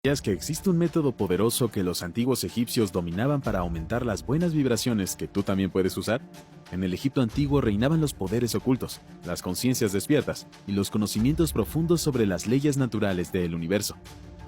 ¿Sabías que existe un método poderoso que los antiguos egipcios dominaban para aumentar las buenas vibraciones que tú también puedes usar? En el Egipto antiguo reinaban los poderes ocultos, las conciencias despiertas y los conocimientos profundos sobre las leyes naturales del universo.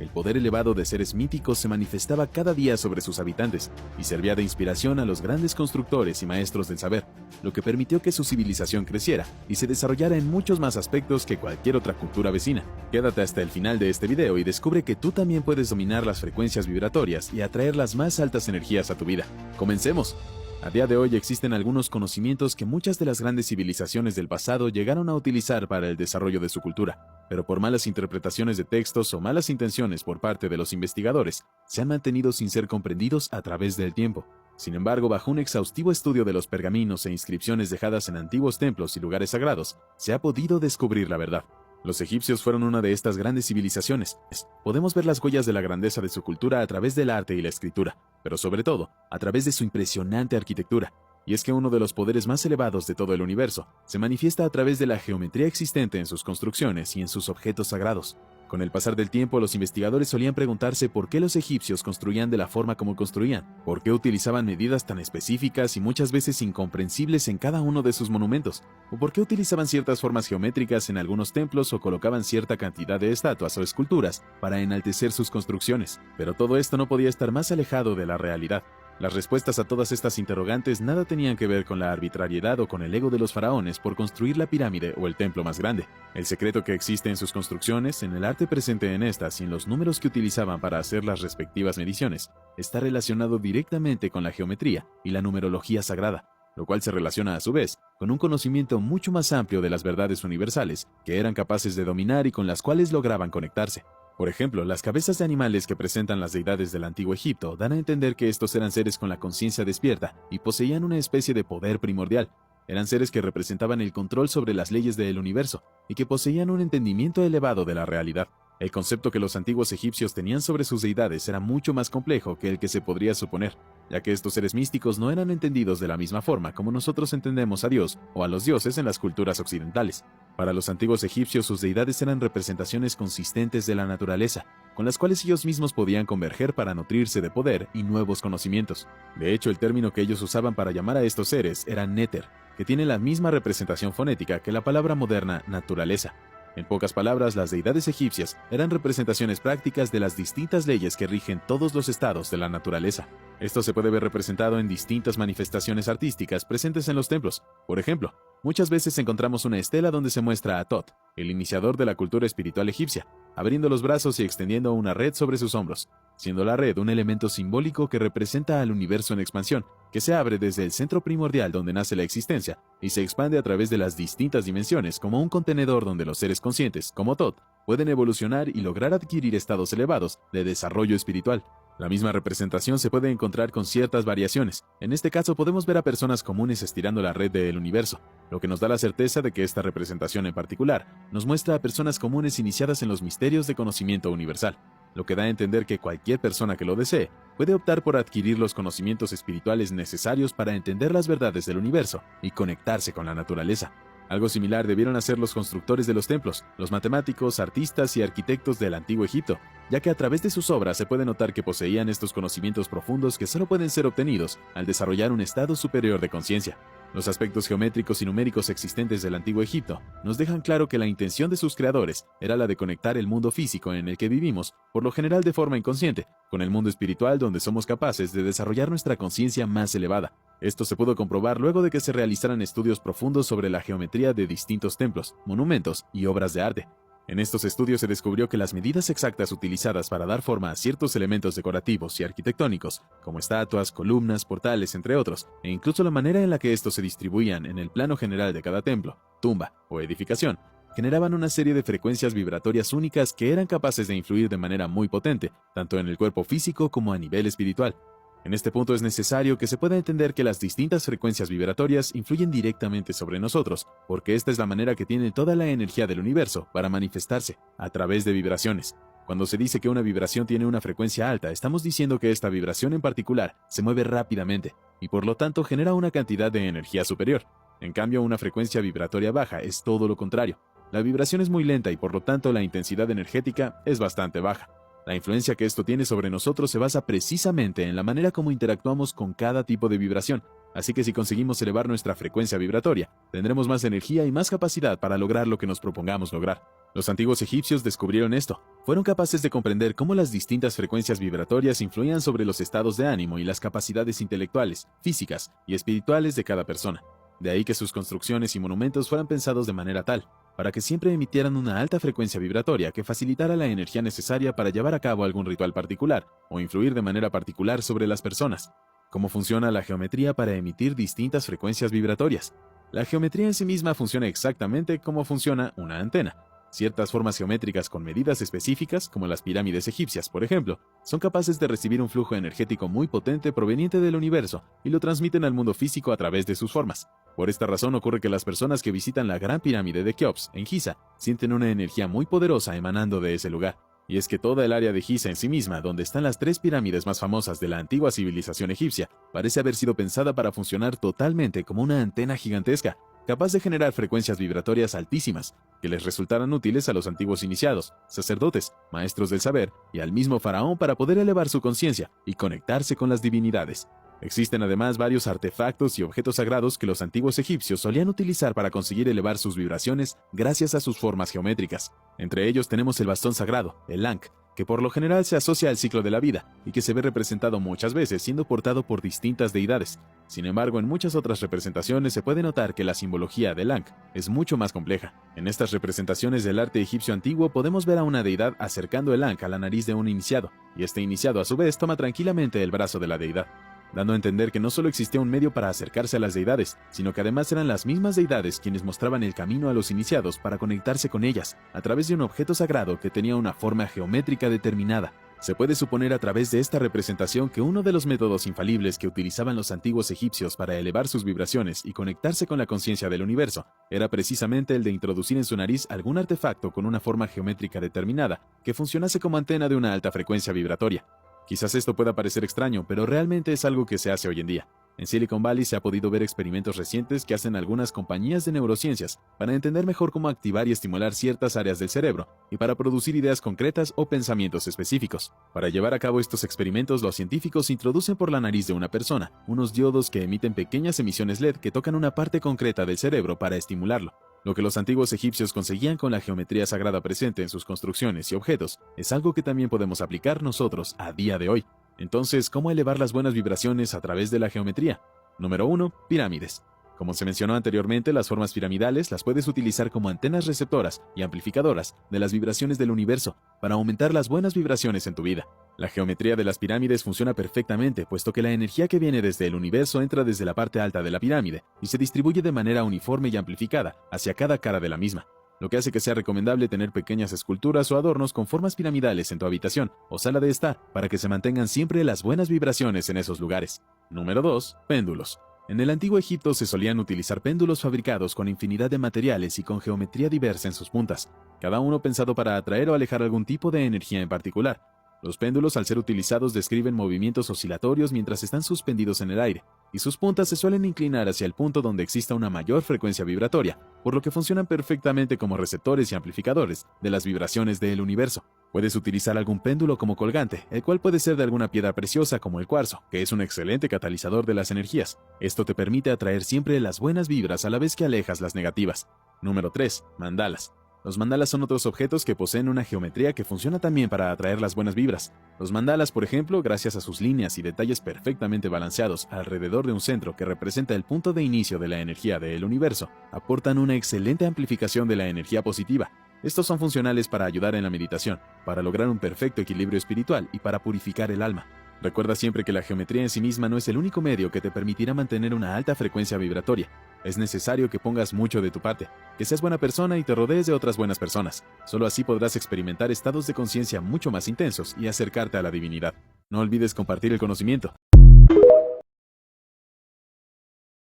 El poder elevado de seres míticos se manifestaba cada día sobre sus habitantes y servía de inspiración a los grandes constructores y maestros del saber, lo que permitió que su civilización creciera y se desarrollara en muchos más aspectos que cualquier otra cultura vecina. Quédate hasta el final de este video y descubre que tú también puedes dominar las frecuencias vibratorias y atraer las más altas energías a tu vida. ¡Comencemos! A día de hoy existen algunos conocimientos que muchas de las grandes civilizaciones del pasado llegaron a utilizar para el desarrollo de su cultura, pero por malas interpretaciones de textos o malas intenciones por parte de los investigadores, se han mantenido sin ser comprendidos a través del tiempo. Sin embargo, bajo un exhaustivo estudio de los pergaminos e inscripciones dejadas en antiguos templos y lugares sagrados, se ha podido descubrir la verdad. Los egipcios fueron una de estas grandes civilizaciones. Podemos ver las huellas de la grandeza de su cultura a través del arte y la escritura, pero sobre todo, a través de su impresionante arquitectura. Y es que uno de los poderes más elevados de todo el universo se manifiesta a través de la geometría existente en sus construcciones y en sus objetos sagrados. Con el pasar del tiempo, los investigadores solían preguntarse por qué los egipcios construían de la forma como construían, por qué utilizaban medidas tan específicas y muchas veces incomprensibles en cada uno de sus monumentos, o por qué utilizaban ciertas formas geométricas en algunos templos o colocaban cierta cantidad de estatuas o esculturas para enaltecer sus construcciones. Pero todo esto no podía estar más alejado de la realidad. Las respuestas a todas estas interrogantes nada tenían que ver con la arbitrariedad o con el ego de los faraones por construir la pirámide o el templo más grande. El secreto que existe en sus construcciones, en el arte presente en estas y en los números que utilizaban para hacer las respectivas mediciones, está relacionado directamente con la geometría y la numerología sagrada, lo cual se relaciona a su vez con un conocimiento mucho más amplio de las verdades universales que eran capaces de dominar y con las cuales lograban conectarse. Por ejemplo, las cabezas de animales que presentan las deidades del antiguo Egipto dan a entender que estos eran seres con la conciencia despierta y poseían una especie de poder primordial. Eran seres que representaban el control sobre las leyes del universo y que poseían un entendimiento elevado de la realidad. El concepto que los antiguos egipcios tenían sobre sus deidades era mucho más complejo que el que se podría suponer, ya que estos seres místicos no eran entendidos de la misma forma como nosotros entendemos a Dios o a los dioses en las culturas occidentales. Para los antiguos egipcios, sus deidades eran representaciones consistentes de la naturaleza, con las cuales ellos mismos podían converger para nutrirse de poder y nuevos conocimientos. De hecho, el término que ellos usaban para llamar a estos seres era néter, que tiene la misma representación fonética que la palabra moderna naturaleza. En pocas palabras, las deidades egipcias eran representaciones prácticas de las distintas leyes que rigen todos los estados de la naturaleza. Esto se puede ver representado en distintas manifestaciones artísticas presentes en los templos. Por ejemplo, muchas veces encontramos una estela donde se muestra a Tot, el iniciador de la cultura espiritual egipcia, abriendo los brazos y extendiendo una red sobre sus hombros, siendo la red un elemento simbólico que representa al universo en expansión, que se abre desde el centro primordial donde nace la existencia y se expande a través de las distintas dimensiones como un contenedor donde los seres conscientes, como Tot, pueden evolucionar y lograr adquirir estados elevados de desarrollo espiritual. La misma representación se puede encontrar con ciertas variaciones. En este caso podemos ver a personas comunes estirando la red del universo, lo que nos da la certeza de que esta representación en particular nos muestra a personas comunes iniciadas en los misterios de conocimiento universal, lo que da a entender que cualquier persona que lo desee puede optar por adquirir los conocimientos espirituales necesarios para entender las verdades del universo y conectarse con la naturaleza. Algo similar debieron hacer los constructores de los templos, los matemáticos, artistas y arquitectos del antiguo Egipto, ya que a través de sus obras se puede notar que poseían estos conocimientos profundos que solo pueden ser obtenidos al desarrollar un estado superior de conciencia. Los aspectos geométricos y numéricos existentes del antiguo Egipto nos dejan claro que la intención de sus creadores era la de conectar el mundo físico en el que vivimos, por lo general de forma inconsciente, con el mundo espiritual donde somos capaces de desarrollar nuestra conciencia más elevada. Esto se pudo comprobar luego de que se realizaran estudios profundos sobre la geometría de distintos templos, monumentos y obras de arte. En estos estudios se descubrió que las medidas exactas utilizadas para dar forma a ciertos elementos decorativos y arquitectónicos, como estatuas, columnas, portales, entre otros, e incluso la manera en la que estos se distribuían en el plano general de cada templo, tumba o edificación, generaban una serie de frecuencias vibratorias únicas que eran capaces de influir de manera muy potente, tanto en el cuerpo físico como a nivel espiritual. En este punto es necesario que se pueda entender que las distintas frecuencias vibratorias influyen directamente sobre nosotros, porque esta es la manera que tiene toda la energía del universo para manifestarse, a través de vibraciones. Cuando se dice que una vibración tiene una frecuencia alta, estamos diciendo que esta vibración en particular se mueve rápidamente, y por lo tanto genera una cantidad de energía superior. En cambio, una frecuencia vibratoria baja es todo lo contrario. La vibración es muy lenta y por lo tanto la intensidad energética es bastante baja. La influencia que esto tiene sobre nosotros se basa precisamente en la manera como interactuamos con cada tipo de vibración, así que si conseguimos elevar nuestra frecuencia vibratoria, tendremos más energía y más capacidad para lograr lo que nos propongamos lograr. Los antiguos egipcios descubrieron esto. Fueron capaces de comprender cómo las distintas frecuencias vibratorias influían sobre los estados de ánimo y las capacidades intelectuales, físicas y espirituales de cada persona. De ahí que sus construcciones y monumentos fueran pensados de manera tal, para que siempre emitieran una alta frecuencia vibratoria que facilitara la energía necesaria para llevar a cabo algún ritual particular o influir de manera particular sobre las personas. ¿Cómo funciona la geometría para emitir distintas frecuencias vibratorias? La geometría en sí misma funciona exactamente como funciona una antena. Ciertas formas geométricas con medidas específicas, como las pirámides egipcias, por ejemplo, son capaces de recibir un flujo energético muy potente proveniente del universo y lo transmiten al mundo físico a través de sus formas. Por esta razón ocurre que las personas que visitan la Gran Pirámide de Keops, en Giza, sienten una energía muy poderosa emanando de ese lugar. Y es que toda el área de Giza en sí misma, donde están las 3 pirámides más famosas de la antigua civilización egipcia, parece haber sido pensada para funcionar totalmente como una antena gigantesca, capaz de generar frecuencias vibratorias altísimas, que les resultaran útiles a los antiguos iniciados, sacerdotes, maestros del saber y al mismo faraón para poder elevar su conciencia y conectarse con las divinidades. Existen además varios artefactos y objetos sagrados que los antiguos egipcios solían utilizar para conseguir elevar sus vibraciones gracias a sus formas geométricas. Entre ellos tenemos el bastón sagrado, el Ankh, que por lo general se asocia al ciclo de la vida y que se ve representado muchas veces siendo portado por distintas deidades. Sin embargo, en muchas otras representaciones se puede notar que la simbología del Ankh es mucho más compleja. En estas representaciones del arte egipcio antiguo podemos ver a una deidad acercando el Ankh a la nariz de un iniciado, y este iniciado a su vez toma tranquilamente el brazo de la deidad, dando a entender que no solo existía un medio para acercarse a las deidades, sino que además eran las mismas deidades quienes mostraban el camino a los iniciados para conectarse con ellas, a través de un objeto sagrado que tenía una forma geométrica determinada. Se puede suponer a través de esta representación que uno de los métodos infalibles que utilizaban los antiguos egipcios para elevar sus vibraciones y conectarse con la conciencia del universo era precisamente el de introducir en su nariz algún artefacto con una forma geométrica determinada que funcionase como antena de una alta frecuencia vibratoria. Quizás esto pueda parecer extraño, pero realmente es algo que se hace hoy en día. En Silicon Valley se ha podido ver experimentos recientes que hacen algunas compañías de neurociencias para entender mejor cómo activar y estimular ciertas áreas del cerebro y para producir ideas concretas o pensamientos específicos. Para llevar a cabo estos experimentos, los científicos introducen por la nariz de una persona unos diodos que emiten pequeñas emisiones LED que tocan una parte concreta del cerebro para estimularlo. Lo que los antiguos egipcios conseguían con la geometría sagrada presente en sus construcciones y objetos es algo que también podemos aplicar nosotros a día de hoy. Entonces, ¿cómo elevar las buenas vibraciones a través de la geometría? Número 1. Pirámides. Como se mencionó anteriormente, las formas piramidales las puedes utilizar como antenas receptoras y amplificadoras de las vibraciones del universo para aumentar las buenas vibraciones en tu vida. La geometría de las pirámides funciona perfectamente, puesto que la energía que viene desde el universo entra desde la parte alta de la pirámide y se distribuye de manera uniforme y amplificada hacia cada cara de la misma, lo que hace que sea recomendable tener pequeñas esculturas o adornos con formas piramidales en tu habitación o sala de estar para que se mantengan siempre las buenas vibraciones en esos lugares. Número 2. Péndulos. En el antiguo Egipto se solían utilizar péndulos fabricados con infinidad de materiales y con geometría diversa en sus puntas, cada uno pensado para atraer o alejar algún tipo de energía en particular. Los péndulos, al ser utilizados, describen movimientos oscilatorios mientras están suspendidos en el aire, y sus puntas se suelen inclinar hacia el punto donde exista una mayor frecuencia vibratoria, por lo que funcionan perfectamente como receptores y amplificadores de las vibraciones del universo. Puedes utilizar algún péndulo como colgante, el cual puede ser de alguna piedra preciosa como el cuarzo, que es un excelente catalizador de las energías. Esto te permite atraer siempre las buenas vibras a la vez que alejas las negativas. Número 3. Mandalas. Los mandalas son otros objetos que poseen una geometría que funciona también para atraer las buenas vibras. Los mandalas, por ejemplo, gracias a sus líneas y detalles perfectamente balanceados alrededor de un centro que representa el punto de inicio de la energía del universo, aportan una excelente amplificación de la energía positiva. Estos son funcionales para ayudar en la meditación, para lograr un perfecto equilibrio espiritual y para purificar el alma. Recuerda siempre que la geometría en sí misma no es el único medio que te permitirá mantener una alta frecuencia vibratoria. Es necesario que pongas mucho de tu parte, que seas buena persona y te rodees de otras buenas personas. Solo así podrás experimentar estados de conciencia mucho más intensos y acercarte a la divinidad. No olvides compartir el conocimiento.